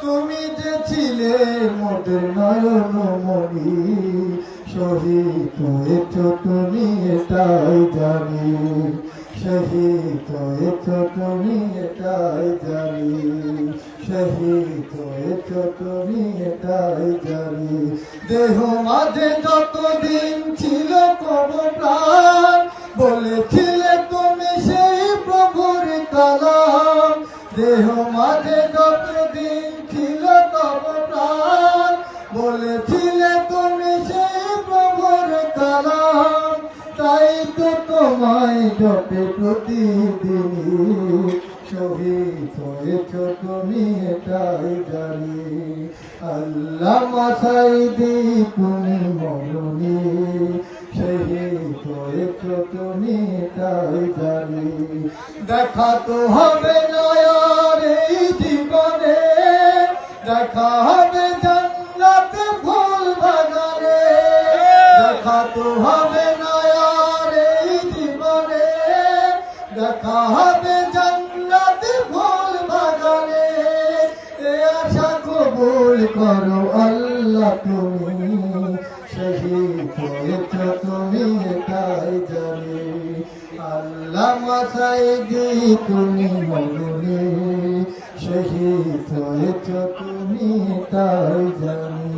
তুমি যে ছিলে মোদের নয়ন মনি, শহীদ হয়েছ তুমি এটাই জানি, শহীদ হয়েছ তুমি এটাই জানি, শহীদ হয়েছ তুমি এটাই জানি। দেহ মাঝে যতদিন ছিল তব প্রাণ, বলেছিলে তুমি সেই প্রভুর কালাম। দেহ মাঝে যতদিন ছিল তব প্রাণ, বলেছিলে তুমি সেই প্রভুর কালাম। তাই তো তোমায় জপে প্রতিদিনই, শহীদ হয়েছ তুমি এটাই জানি। আল্লামা সাঈদী তুমি মরণি, শহীদ হয়েছ তুমি এটাই জানি। দেখা তো হবে না আর এই জীবনে, দেখা হবে জান্নাতে ফুল বাগানে। দেখা তো হবে না আর এই জীবনে, দেখা হবে জান্নাতে ফুল বাগানে। এ আশা কবুল করো আল্লাহ তুমি, শহীদ হয়েছ তুমি এটাই জানি। আল্লামা সাঈদী তুমি মরণি, শহীদ হয়েছ তুমি এটাই জানি।